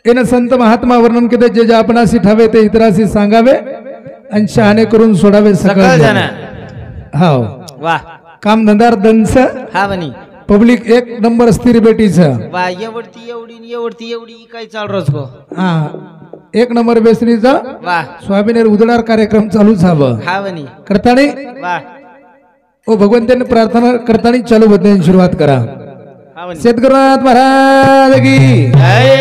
येन संत महात्मा वर्णन केले जे जे आपणासी ठावे ते इतरासी सांगावे आणि शहाणे करून सोडावे सकळ जन हाव वाह काम धंदार दंस हा बनी पब्लिक एक नंबर स्थिर बेटीचं वाह एवढती एवढी काय चाल रोज को हा एक नंबर बेसरीचा वाह स्वाभिनेर उदडार कार्यक्रम चालूच हवं हा बनी करतानी वाह ओ भगवंतांनी प्रार्थना करतानी चालू होते सुरुवात करा हा बनी सद्गुरुनाथ महाराज की जय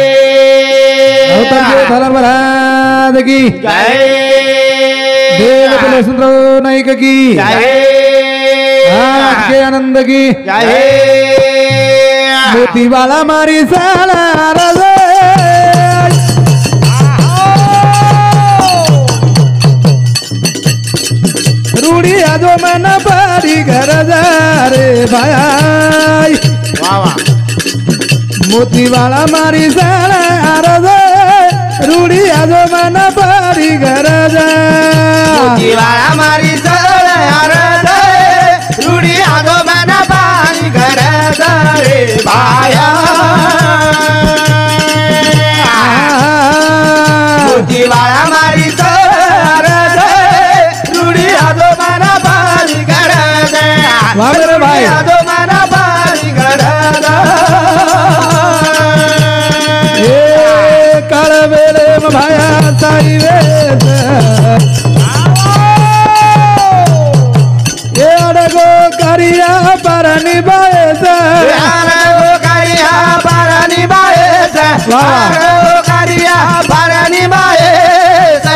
अवतार झाला महाराज की जय देव तुलसीराव नाईक की के आनंद की मोतीवाला मारी साला रूढी आजो मन पारी घर रे भाई मोतीवाला मारी साला रूढी आजो मन पारी घर मोतीवाला मारी रूढी आगो मन पारी घर रे भाया मोतीवाला मारी रूढी आगो मन पारी घर वावर भाई आगो मन पारी घर ए काळ वेळे भाया साई वेस ए अडगो करिया परनी बायस अडगो करिया परनी बायस अडगो करिया परनी बायस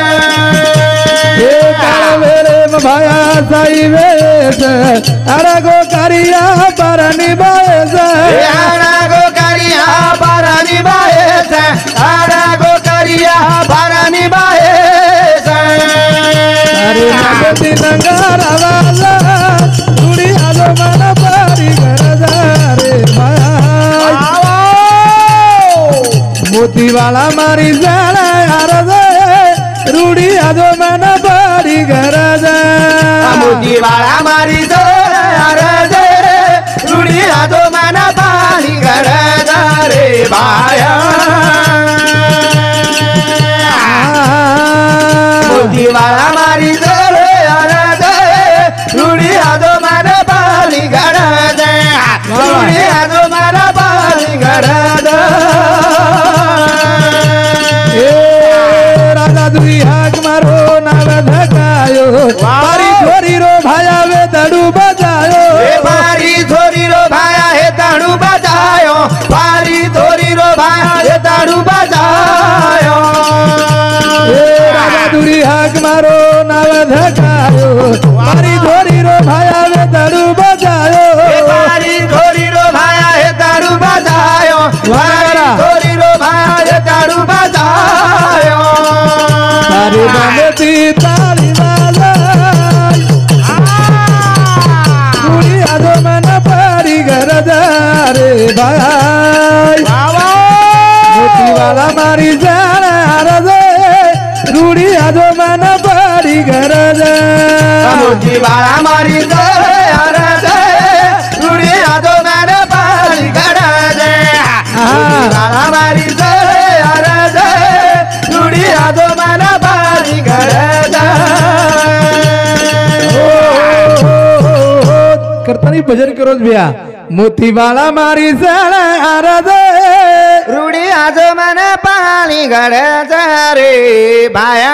ए काळ वेळे भाया साई वेस अडगो करिया परनी बायस अडगो करिया परनी बायस अडगो करिया परनी बायस अरे नगती नंगारावाला रूढी आलो मन पारी घर रे भाई मोतीवाला मारी झाला रूढी आजो मन पारी घर मोतीवाला मारी रूढी आजो मन पारी घर रे भाया मोतीवाला मारी रूढी आजो मन पारी घर रूढी आजो मन पारी घर राजा दुई हाक मारो नाव धकायो पारी छोरी रो भाया वे दडू बजायो पारी छोरी रो भाया हे ताड़ू बजायो पारी छोरी रो भाया हे ताड़ू बजायो राजा दुई हाक मारो नाव धकायो पारी छोरी रो भाया वे दडू बजायो पारी छोरी रो भाया हे ताड़ू बजायो पारी छोरी रो भाया हे ताड़ू बजायो तारी बंदती ताली वाला रूढी आजो मन पारी घर रे भाई मोतीवाला मारी जाना रूढी आजो मन पारी घर मोतीवाला मारी रूढी आजो मन पारी घर मोतीवाला मारी रूढी आजो मन पारी घर करताना भजन करोच भैया मोतीवाला मारी जाना रूढी आजो मन पारी घर रे भाया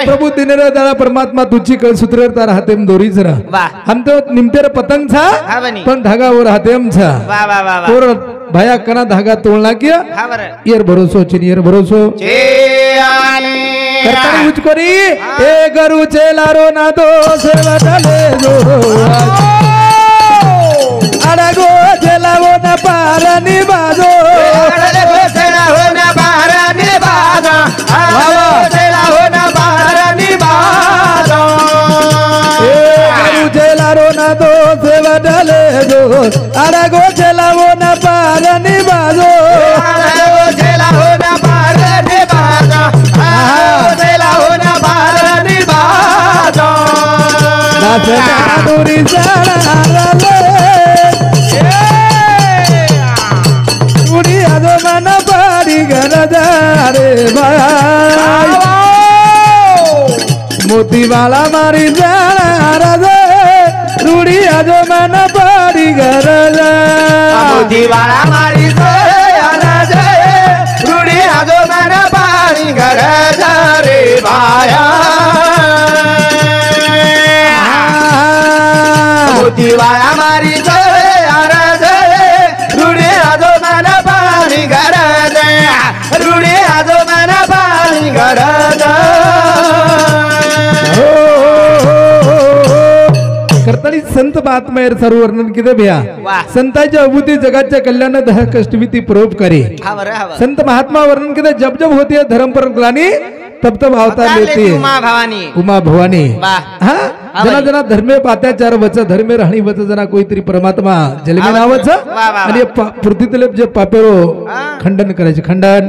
प्रभु दिनेर दादा परमात्मा तुझी कळ सूत्र तार हातेम दोरीच रा वाह हम तो निमतेर पतंग था हा बनी पण धागा वर हातेम था वाह वाह वाह और भाया कना धागा तोड़ना किया हा बर ईयर भरोसो चिनियर भरोसो चे आले करतानी उच करी ए गरु चेलारो ना दो सेवा चले जो अडगो चेलावो ना पारनी बाजो अडगो चेलावो ना पारनी बाजो अडगो चेलावो ना पारनी बाजो ए गरु चेलारो ना दो सेवा चले जो अडगो चेलावो ना पारनी बाजो अडगो चेलावो ना पारनी बाजो अडगो चेलावो ना पारनी बाजो नाचना दूरी जाना रूढी आजो मन पारी राजा रे भाई मोती वाला मारी जाना राजा रूढ़ी आजो मन पारी गरजा मोती वाला मारी राजा रूढ़ी आजो मन पारी गरजा रे भाया मोती वाला मारी राजा रूढ़ी आजो मन पारी गरजा रूढ़ी आजो मन पारी गरजा करताळी संत महात्मायर सर्व वर्णन किती भया संतांच्या अभूती जगाच्या कल्याण दह कष्टविती परोपकारी संत महात्मा वर्णन किती जब जब होती है धर्म पर ग्लानी तब तब अवतार लेती है उमा भवानी हाँ जना जना धर्मे पात्याचार वच धर्मे राहणी वच जना कोईतरी परमात्मा जलमे नावच आणि पृथ्वीतले जे पापेरो खंडन करायचे खंडन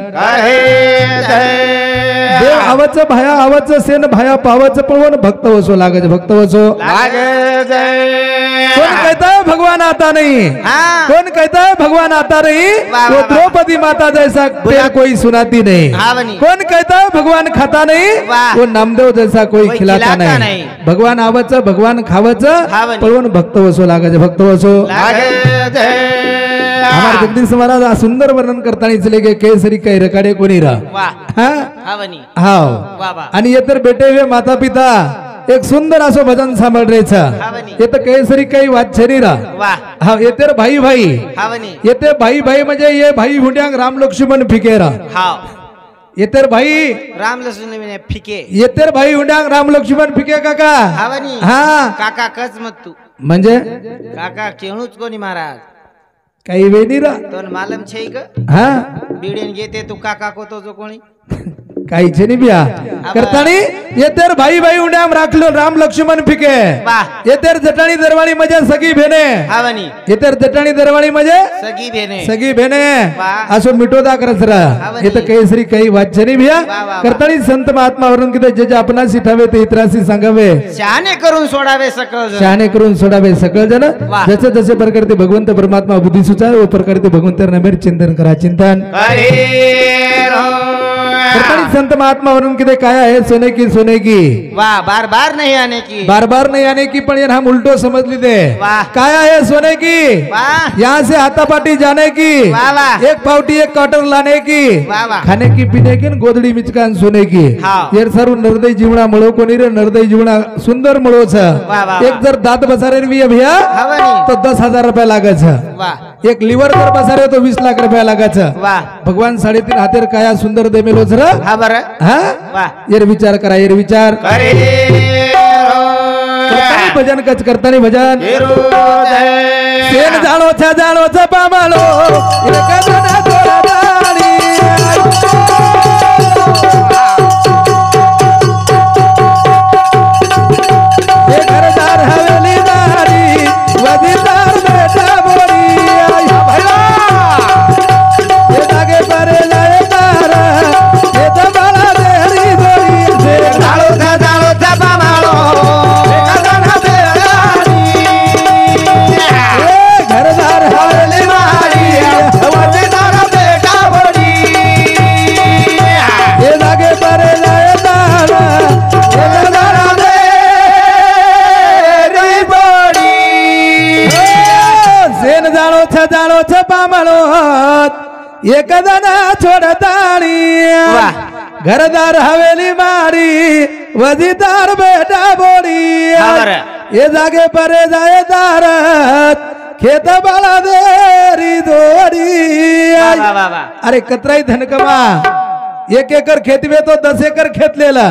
देव आवच भाया आवच सेन भाया पावच पळवण भक्त वसो लागायचे भक्त वसो कोण कहता है भगवान आता नहीं कौन कहता है भगवान आता नहीं वो द्रौपदी माता जैसा पेड़ कोई सुनाती नहीं कौन कहता है भगवान खाता नहीं वो नामदेव जैसा कोई खिलाता नहीं भगवान आवच भगवान खावच पळवण भक्त वसो लागायचे भक्त वसो हमारे जगदीश महाराज सुंदर वर्णन करताना चले गे केसरी काही रकाडे कोणी रा हाव आणि ये तर बेटे हुए माता पिता एक सुंदर असो भजन सांभाळ रेचा ये तर केसरी काही वाचरी रा हा ये तर भाई भाई ये ते भाई भाई म्हणजे ये भाई हुंड्यांग राम लक्ष्मण फिकेरा ये तर भाई राम लक्ष्मण फिके ये तर भाई हुंड्यांग राम लक्ष्मण फिके काका हा काका कच मत तू म्हणजे काका केणूच कोणी महाराज काही वेणी रा तो मालम छे ग हा बीडीन घेते तू काका को तो जो कोणी काही छे बिया करतानी ये तर भाई भाई उंड्याम राखलो राम लक्ष्मण फिके ये तर जटाणी दरवाळी मजे सगी भेने ये तर जटाणी दरवाळी मजे सगी भेने असो मिटोदा करसरा ये तर केसरी काही वाचनी बिया करतानी संत महात्मा वरून किते जे जे आपणासी ठावे ते इतरासी सांगावे शहाणे करून सोडावे सकळ जन जसे जसे प्रकार ते भगवंत परमात्मा बुद्धी सुचावे वो प्रकार ते भगवंत नमेर चिंतन करा चिंतन संत महात्मा वरून किते काय है सोने की वाह बार बार नहीं आने की पण हम उल्टो समझ लीजिए काय है सोने की यहाँ से हाथापाटी जाने की एक पावटी एक कॉटर लाने की खाने की पीने की गोदड़ी मिचकान सोने की ये सर्व नरदय जीवना मळो कोणी रे नरदय जीवना सुंदर मळो छ एक जर दात बसारे भैया तो 10,000 रुपया लागे छ एक लिवर जर बसारे तो 20 लाख रुपया लागे छ भगवान 3.5 हातेर काया सुंदर दे मेलो छ हाँ बर हाँ ये विचार करा ये विचार भजन कच करता नहीं भजन सेन जानो छ पामालो ये घरदार हवेली दारी वजीदार बेटा बोली ये लागे परे लाए तारा ये तो बाला देहरी दोरी से जालो था पामालो घरदार हवेली मारी वजीदार बेटा बोली ये लागे परे लाए तारा ये तो बाला देहरी बोली सेन जानो छ पामलो एक दना छोड़तानी घरदार हवेली मारी वजीदार बेटा बोली ये जागे परे जाए दारत खेत बाला देरी दोरी अरे कतराई धन कमा 1 एकर खेत में तो 10 एकर खेत लेला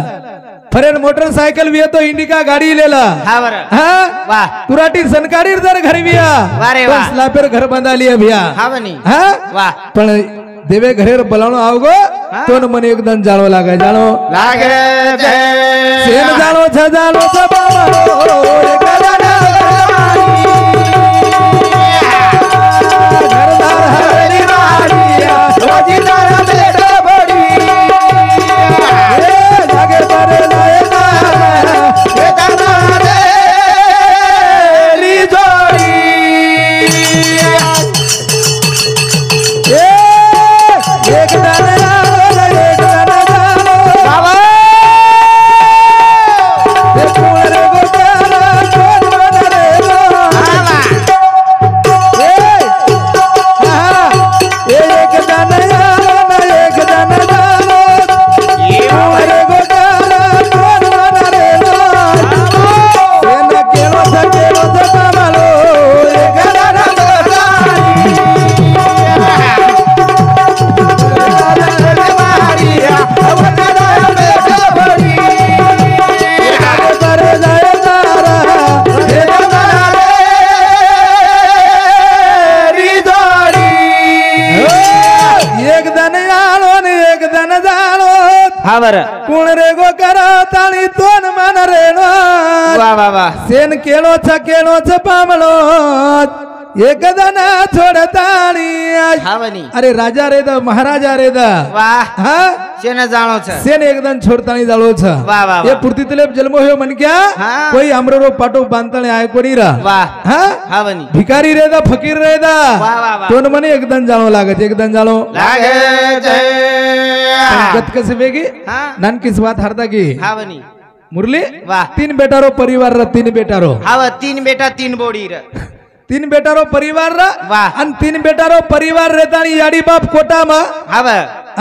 फरेन मोटरसाइकिल भी है तो इंडिका गाड़ी लेला हाँ तुराटी सनकारी जर घर भी तो स्लापेर घर बंधा लिया भैया हाँ पण देवे घरेर बोलावणो आवगो तो न मन एकदम जाळो लागे सेन जाळो छ बाबालो घरदार हवेली मारी वजीदार बेटा बोली जागे परे लाए देरी जोड़ी एक दाना वा वा सेन केळो छ पामलो एकदन छोडताणी हावनी अरे राजा रे द महाराजा रे द वाह हा सेन जाणो छ सेन एकदम छोडताणी जाळो छ वाह वाह ये पुरती तले जन्म होयो मन क्या हाँ। कोई हमरो पाटो बांधताणे आय कोणी रा वाह हा हावनी भिकारी रे द फकीर रे द वाह वाह वाह तोन मने एकदम जाळो लागत एकदम जाळो लागे गत कसे वेगी हाँ। नान किस बात हारता की हावनी मुरली वाह 3 बेटारो परिवार रा 3 बेटारो हाव 3 बेटा 3 बोडी र 3 बेटारो परिवार रा वाह अन 3 बेटारो परिवार रेतानी याडी बाप कोटा मा हाव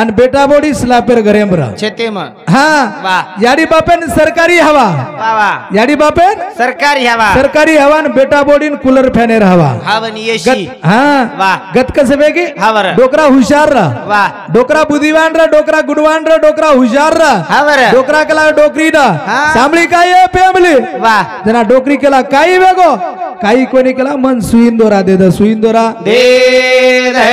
अन बेटा बोडी स्लापेर घरे मरा छेते म हाँ वाह याडी बापेन सरकारी हवा वाह वाह याडी बापेन सरकारी हवा सरकारी हवा न बेटा बोडीन कूलर फॅनेर हवा हावनी एसी हाँ वाह गत कसे वेगी हावर डोकरा हुशार रा वाह डोकरा बुद्धिवान रा डोकरा गुणवान रा डोकरा हुशार रा हावर डोकरा केला डोकरी रा हाँ। सांभळी काय फॅमिली वाह जना डोकरी केला काही वेगो काही कोणी केला मन सुईंदोरा दे द सुईंदोरा दे दे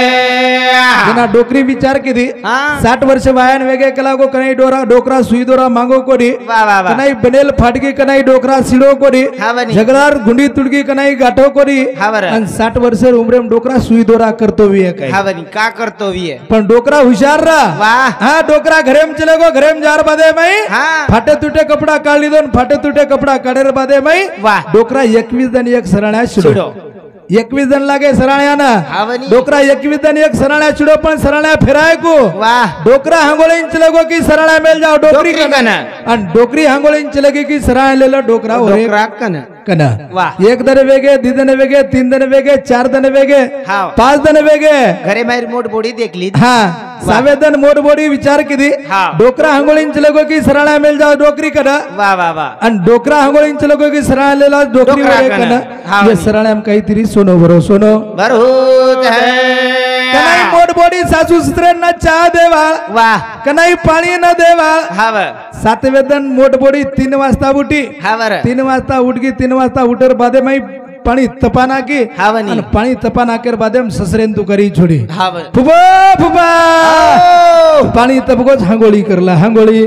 जना डोकरी विचार किती हाँ 60 वर्ष वायान वेगे केला गो कनाई डोरा डोकरा सुई दोरा मांगो कोडी वाह वाह वाह कनाई बनेल फाटकी कनाई डोकरा सिडो कोडी हावनी झगडार गुंडी तुडकी कनाई गाठो कोडी हावर आणि 60 वर्ष उमरेम डोकरा सुई दोरा करतो वी काय हावनी का करतो वी पण डोकरा हुशार रा वाह हा डोकरा घरेम चले गो घरेम जार बादे मई हाँ फाटे तुटे कपडा काढली दोन फाटे तुटे कपडा काढेर बादे मई वाह डोकरा 21 जण एक सरण्या शिडो शिडो 21 जण लागे सरण्याना हावनी डोकरा 21 जण एक सरण्या शिडो पण सरण्या फिराय को वाह डोकरा हांगोळीन चलगो की सरळा मेल जाओ डोकरी डोकरी कना आणि डोकरी हांगोळीन चलगी की सरळा लेलो डोकरा ओरे डोकरा कन कना वाह एक दन वेगे दी दन वेगे 3 दन वेगे 4 दन वेगे हाव 5 दन वेगे घरे मारी मोठ बोडी देखली हा सावे दन मोड बोडी विचार किती हाव डोकरा हांगोळीन चलगो की सरळा मेल जाओ डोकरी कना वाह वाह वाह आणि डोकरा हांगोळीन चलगो की सरळा लेलो डोकरी डोकरा ओरे कना. कना हाव ये सरळा हम काहीतरी सोनो बरो सोनो बरहुत कनाई है मोड बोडी सासू सुत्रेंना चहा देवा वाह कनाई पाणी न देवा हाव 7 वेदन मोठ बोडी 3 वाजता उठी हावर 3 वाजता उठगी 3 वाजता उठर बादे माई पाणी तपाना की हावनी आणि पाणी तपाना कर बादे ससरेन तू करी छोडी हाव फुबा फुबा पाणी तपगोच हांगोळी करला हांगोळी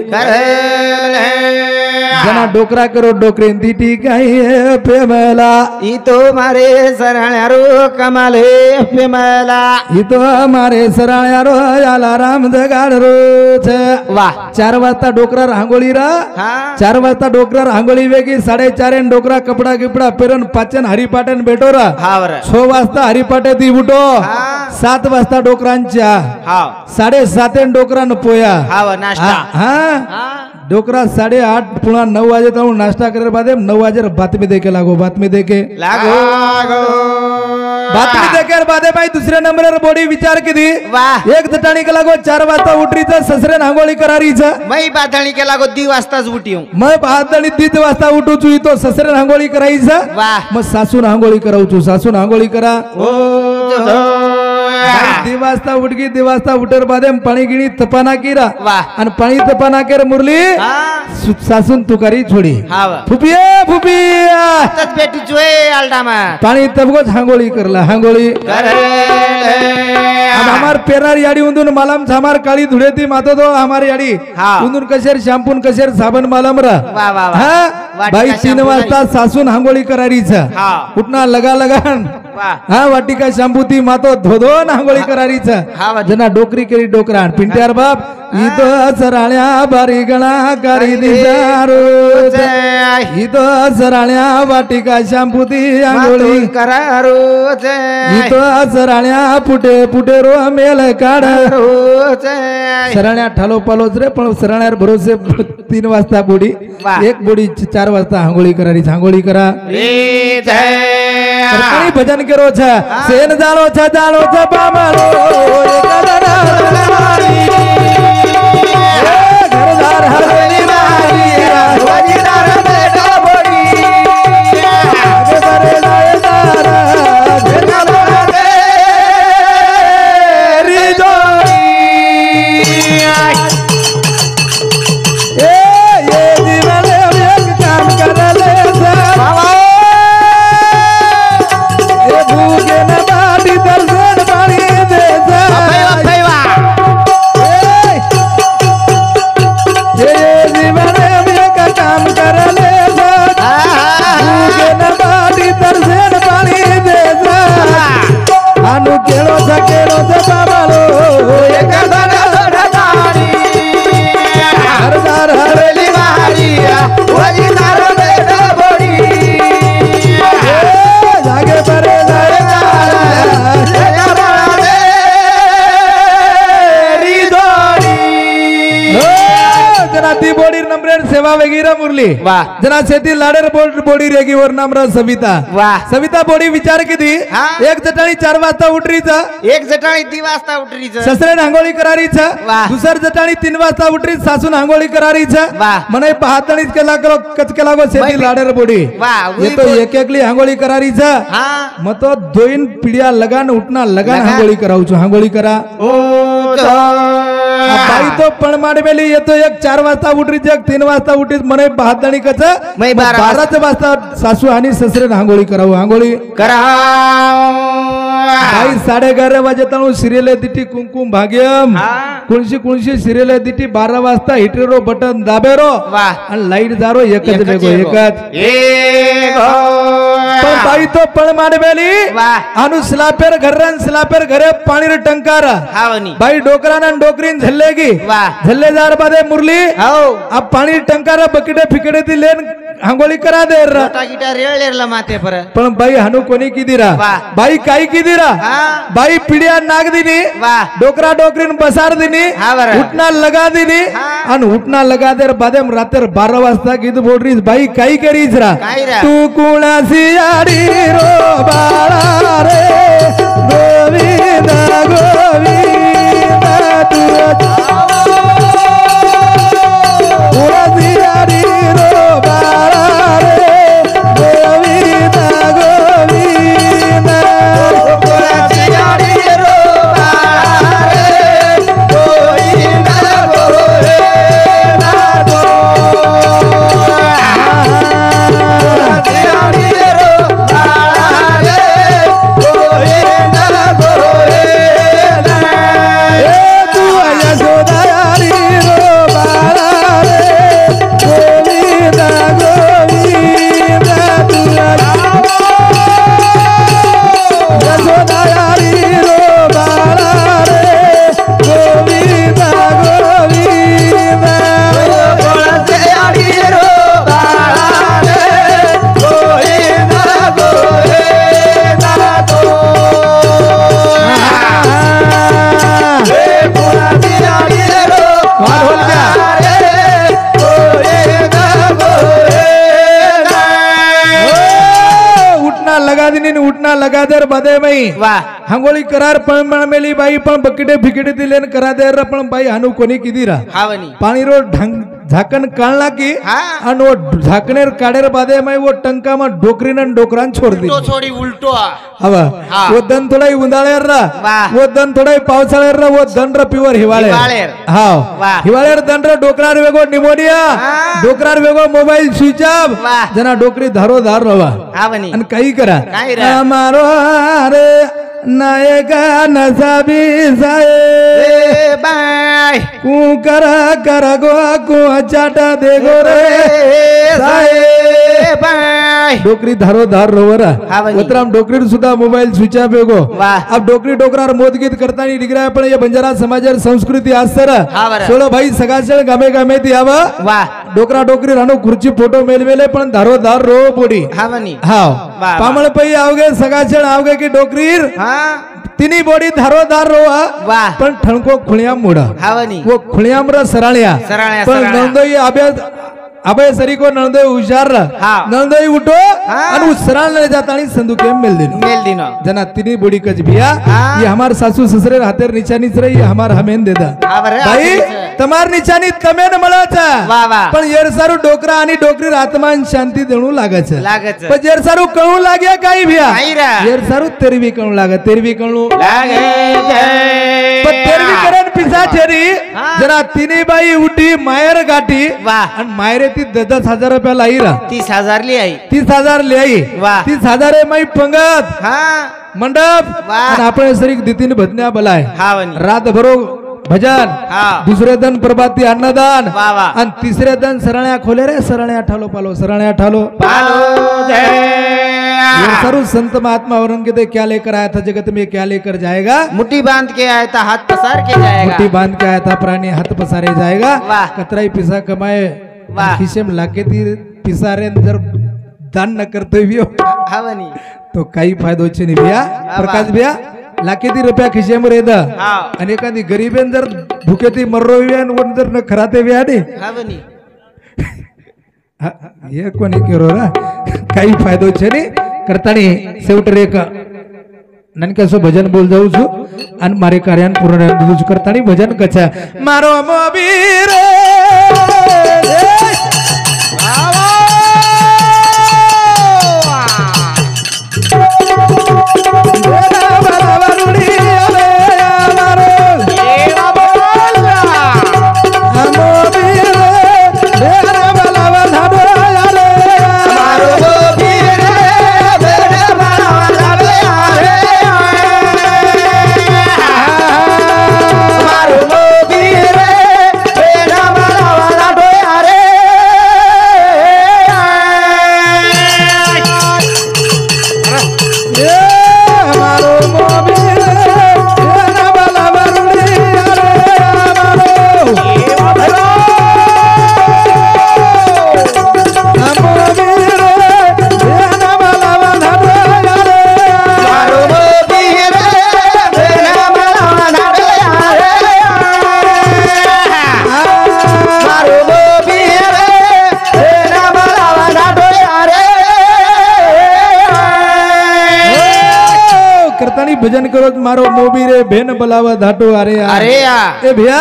जना डोकरा करो डोकरेन दिटी काही प्रेमला ई तो मारे सरण्यारो कमाले प्रेमला इतो मारे सराळ्या रो याला राम जगाड रोज वाह 4 वाजता डोकरा हांगोळी रा हाँ 4 वाजता डोकरा हांगोळी वेगी 4:30 डोकरा कपडा गिपडा पेरन पाचन हरिपाटन भेटो रा हावर 6 वाजता हरिपाटे दी उठो हाँ 7 वाजता डोकरांच्या हाव 7:30 डोकरान पोया हाव नाश्ता हा हाँ डोकरा 8:30 पुन्हा 9 वाजे जाऊन नाश्ता करे बादे 9 वाजे बातमी देके लागो बातमी देके लागो बातमी देके बादे भाई दुसऱ्या नंबरवर बोडी विचार किती वाह एक जटाणी के लागो 4 वाजता उठरीचं ससरेन हांगोळी करारीचं मै बाधणी केला गो 2 वाजताच उठ्यो मग बादणी 3 वाजता उठूचू तो ससरेन हांगोळी करायचं वाह मग सासून हांगोळी करावचू सासून हांगोळी करा ओ 2 वाजता उठगी 2 वाजता उठर बादे पाणी गिणी तपाना किरा वाह आणि पाणी तपाना केर मुरली हाँ सासून तुकारी छोडी हाव फुपिये फुपिया तत बेटी जोए आलडामा पाणी तबगोच हांगोळी करला हांगोळी हमार पेरार याडी उंदून मालम हमार काळी धुळेती मातो तो हमार याडी हाँ उंदून कशेर शॅम्पून कशेर साबण मालम रा वाह वाह हा वाटिका बाई 3 shampoo वाजता सासून हांगोळी करारीचा हाँ उठना लगा लगान वाह हा वाटिका शॅम्पू ती मातो धोधोन हांगोळी करारीचा हाँ जना डोकरी केरी डोकरा पिंट्यार बाप इतो सराळ्या बारी गणा करी दिसारो इतो सराळ्या वाटिका शॅम्पू ती आंघोळी करारो इतो सराळ्या पुटे पुटे रो मेल काढ सराळ्या ठालो पालोच रे पण सराळ्यावर भरोसे 3 वाजता बोडी वाह. 1 बोडी 4 वाजता हांगोळी करारी हांगोळी करा रे जय सरकारी भजन करो छ सेन जालो छ बामालो घरदार हवेली मारी वजीदार बेटा बोडी आगे बरे दायदार री जोडी ये जीवन एक काम करले ये भूखे न बाटी दर्शन पाणी दे अभय अभय वा मुरली वाह. जना शेती लाडेर बोडी रेगीवर नामरा सविता वाह. सविता बोडी विचार किती हा. एक जटाणी 4 वाजता उठरीचा एक जटाळी 3 वाजता उठरीचं ससरे आंघोळी करारीचा वाह. दुसर जटाणी 3 वाजता उठरी सासून आंघोळी करारीचा वाह. म्हणे पहातणीच केला करो कच केला गो शेती बाई. लाडेर बोडी वाह. येतो एक एकली आंघोळी करारीचा हा मग तो 2 पिढ्या लगान उठना लगान लगान. आंघोळी करावचो आंघोळी करा बाई तो पण माडमेली येतो एक 4 वाजता उठरीच एक 3 वाजता उठरीच म्हणे पहातणी कच मै 12 वाजता सासू आणि ससरे आंघोळी करावं आंघोळी करा बाई 11:30 वाजेताणू सिरियल दिटी कुंकुम भाग्यम हा. कुणशी सिरियल दिटी 12 वाजता हिटरो बटन दाबेरो वाह. आणि लाईट जारो एकच बेगो एकच पण बाई तो पण माडमेली वाह. अनु स्लापेर घरे पाणी टंकार हावनी बाई डोकरान डोकरीन झल्लेगी वाह. झल्लेदार बादे मुरली हो अब पाणी टंकार बकेटे फिकडे ती लेन आंघोळी करा दे र मोठा गिटार रेळलेरला माते पर पण बाई हानू कोणी किदीरा वाह. बाई काही किदीरा हा. बाई पिढ्या नाग दिनी वाह. डोकरा डोकरीन बसार दिनी हा बरं. उठना लगा दिनी हा. आणि उठना लगा देर बादेम रात्र 12 वाजता गीत बोडरीस बाई काही करीच रा काय रा? तू कुणासी आडी रो बाळा रे गोविंद गोविंद तू कुणासी आडी रो बाळा रे गोविंद गोविंद उठना लगा देर बदे बाई वाह हांगोळी करार पण मेली बाई पण बकेटे फिकेटे दिले करा देर पण बाई हानू कोणी किती रा हावनी पाणी रो ढंग झाकण काढला की हा. आणि वो झाकणेर काढेर बादे माई वो टंका मा डोकरीन डोकरान छोड़ दी उलटो छोडी उलटो हवा हा. वो दन थोडाई उंदाळेर रा वाह. वो दन थोडाई पावसाळेर रा वो दन र प्युअर हिवाळेर हिवाळेर. हाव वाह. हिवाळेर दन र डोकरार वेगो निमोनिया हा. डोकरार वेगो मोबाईल स्विच ऑफ वाह. जना डोकरी धारो धार रवा हावनी आणि काही करा काही रा. अमारो रे नायका नसाबी साए ए बाय कू करा गो कू चाटा दे गो रे ए बाय डोकरी धारो धार रोवरा हा बनी. उतराम डोकरी सुद्धा मोबाईल स्विच ऑफ वेगो वाह. अब डोकरी डोकरार मोदगीत करतानी डिगरा पण ये बंजारा समाजार संस्कृती आसर हा बरं. सोळो भाई सगाशळ गामे गामे ती आवा वाह डोकरा डोकरी रानो खुर्ची फोटो मेलवेले पण धारो धार रो बोडी हावनी हाव वाह. पामळ पई आवगे सगाशळ आवगे की डोकरीर हा तिनी बोडी धारो धार रोवा वाह. पण ठणको खुळियाम मोडा हावनी वो खुळियाम र सराळ्या सराळ्या, पण सराळ्या. नंदोई अभय सरी को नंदोई हुशार हा. नंदोई उठो हा. आणि उस सराळ ले जाता आणि संदूक मेल देनो मेल दिनो जना तिनी बोडी कच बिया हा. ये हमार सासू ससरे हातेर निचानीच रही ये हमार हमेन देदा हा बरं, भाई हातेच. तमार निचानी तमेन मळाचा वाह, वाह. पण येरसारू डोकरा आणि डोकरी आत्मान शांती देणू लागाच लागच. पण येरसारू कळू लाग्या काही भिया काही रा. येरसारू तेरवी कळू लागा तेरवी कळू लागे पण तेरवी करण पिसा छेरी हा. जरा तिने बाई उठी मायर गाठी वाह. आणि मायरे ती 10,000 रुपया लाई रा 30,000 ली आई 30,000 लाई वाह. 30,000 माई पंगत हा मंडप वाह. आणि आपण सरीक दितीन भतन्या बलाय हावनी रात भरो भजन हा. दुसरे दन प्रभाती अन्नदान वाह, वाह. आणि तिसरे दन सरळ्या खोले रे सरळ्या ठालो पालो सरळ्या ठालो पालो ये सारू संत महात्मा औरंगजेब क्या लेकर आया था जगत में क्या लेकर जाएगा मुट्ठी बांध के आया था हाथ पसार के जाएगा मुट्ठी बांध के आया था प्राणी हाथ पसारे जाएगा वाह. कतराई पिसा कमाए वाह. खिशेम लाके ती पिसारे जर दान न करते हुए हावनी तो काही फायदो छे नाही भैया प्रकाश भैया लाखे ती रुपया खिशेम रेद हा आणि एखादी गरीबेन जर भुके ती मर्रो वियान वन जर न खराते वियाडी हावनी हे कोणी केरो रा काही फायदो છે ને કરતાની સેવટર એક નન કસો ભજન બોલ જાઉં છું અને મારે કાર્યાન પૂર્ણ દીધું છું કરતાની ભજન કછા મારો મોબીર भजन करो मारो मोबी रे बेन बलावा धाटो अरे ए भैया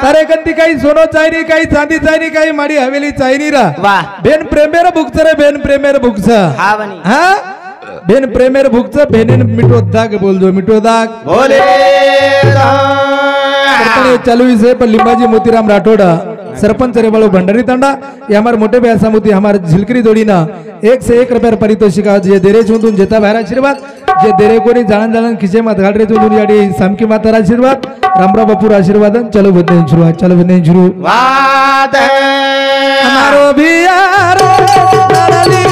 तारे कंती काही सोनो चायनी काही चांदी चायनी काही माडी हवेली चायनी रा वाह बेन प्रेमेर भुक्स रे बेन प्रेमेर भुक्स हाँ बनी हाँ बेन प्रेमेर भुक्स बेन मिठो दाग बोल दो मिठो दाग बोले चालू इसे पर लिंबाजी मोतीराम राठोड़ा सरपंच रेवाळो भंडारी तांडा ये हमारे मोटे व्यासामुती हमारे झिलकरी जोडीना 1 से 1 रुपया पारितोषिक जे देरे चुंदून जेता बाहेर आशीर्वाद जे देरे कोणी जाणन जाणन खिचे मात घाडरे चुंदून याडी सामकी माता आशीर्वाद रामराव बापूर आशीर्वाद चलो बंदे शुरू वाद हमारो बियार लाली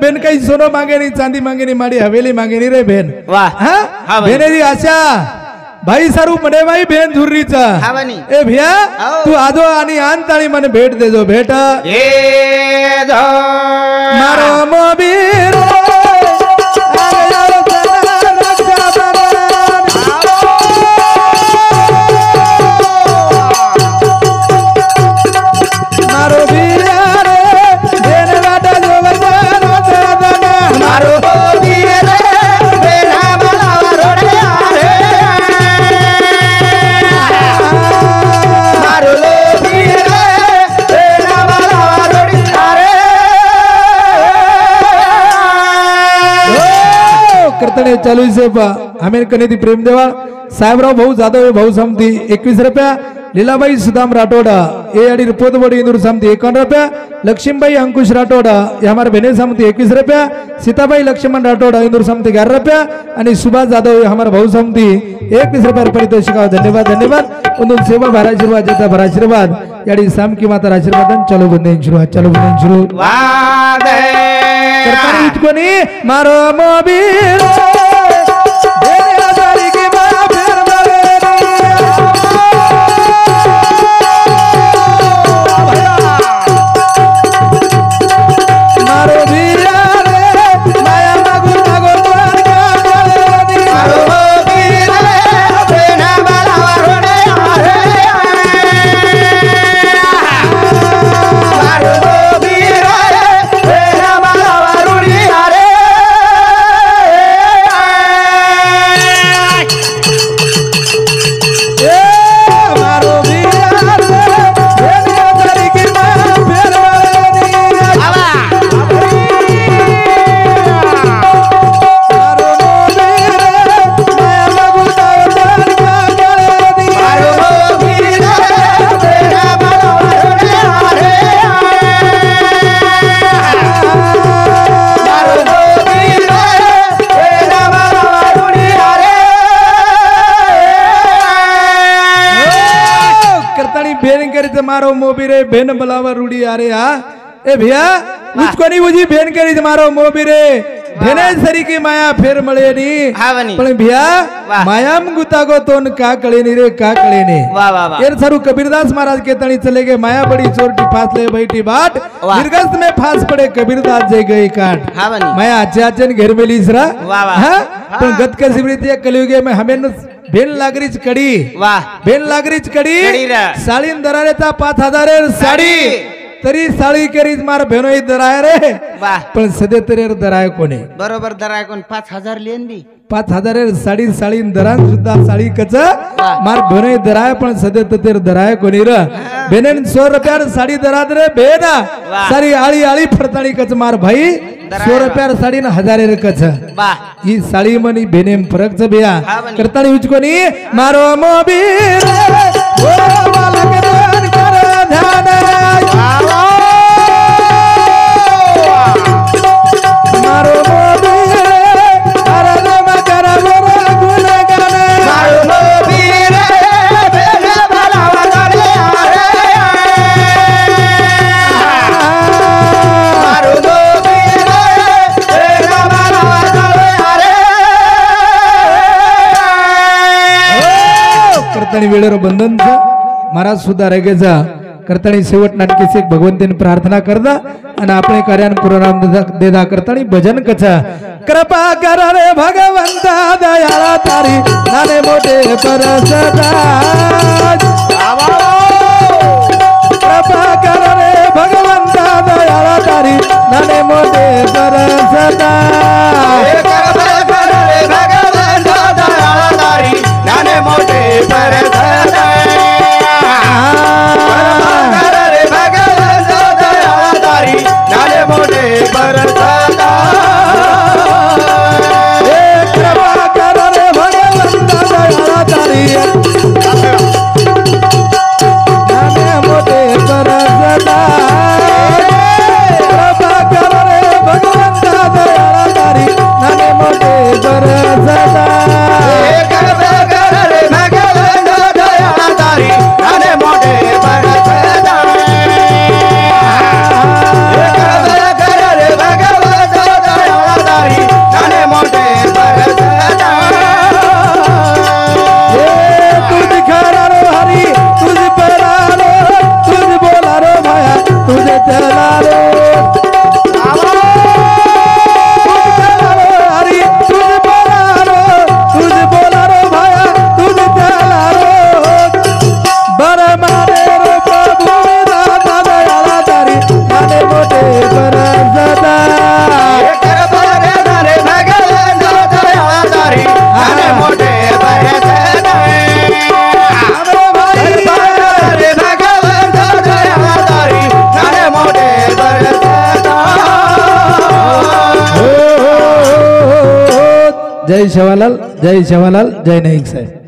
बेन काही सोनो मांगे नहीं चांदी मांगे नहीं माड़ी हवेली मांगे नहीं रे बेन वाह हाँ बेने दी आशा भाई सारू मने भाई बेन झुर्रीचा हाँ बनी ए भैया तू आजो आणि आणताळी मने भेट देजो भेट ए दो मारो मोबीर चालू से हमें कनेदी प्रेम देवा साहेबराव भाऊ जाधव भाऊ समती 21 रुपया लीलाबाई सुदाम राठोड़ा ए अड़ी पोतबोड़ी इंदूर समती 51 रुपया लक्ष्मीबाई अंकुश राठोड़ा ये हमारे बहने समती 21 रुपया सीताबाई लक्ष्मण राठोड़ा इंदूर समती 11 रुपया आणि सुभाष जाधव हमारे भाऊ समती 21 रुपया पारितोषिक धन्यवाद धन्यवाद उन सेवा भर आशीर्वाद जेता भर आशीर्वाद याडी साम की माता आशीर्वाद चलो बंदे शुरू कोणी मारो मोबीर मोबिरे बेन बलावा रूडी अरे आ ए भैया मुझको नहीं बुझी बेन करी मारो मोबिरे भेने सरी की माया फिर मळे नी पण भैया माया गुता को तोन का कळे नी रे का कळे नी एर सारू कबीरदास महाराज के तणी चले गए माया बड़ी चोरटी फास ले बैठी बाट निर्गस्त में फास पड़े कबीरदास जे गई काट माया आचाचन घेर में लीसरा हां पण गत के सिमृति कलियुगे में हमें बेन लागरीच कडी बेन लागरीच कडी साळीन दरारेचा 5000 साडी तरी साळी करीच मार भेनोई दराय रे पण सदे तरी दराय कोणी बरोबर दराय कोण 5000 लेन दी 5000 साडी साळीन दरान सुद्धा साळी कच मार भेनोई दराय पण सदे तरी दराय कोणी र बेनन 100 रुपयार साडी दराद रे बेना सारी आळी आळी फरताणी कच मार भाई 100 रुपयार साडी न 1000 रे कच ही साडी मनी बेनेम फरक च बेया करताणी उचकोनी मारो मोबीर ओ बालक ध्यान कर ध्यान मारो मोबीर अरन मकर मोर गुण गाने मारो मोबीर बेन भलावा करे मारो मोबीर बेन भलावा करे करताणी वेळेवर बंधन महाराज सुद्धा रेगेचा करताणी शेवट नाटकीचे एक भगवंतीने प्रार्थना करदा आणि आपले कार्यान पुराणाम देदा करताणी भजन कचा कृपा कर रे भगवंता दयाळा तारी नाने मोठे परसदा कृपा कर रे भगवंता दयाळा तारी नाने मोठे परसदा कृपा कर रे भगवंता दयाळा तारी नाने मोठे परसदा जय शेवालाल जय नाईक साहेब।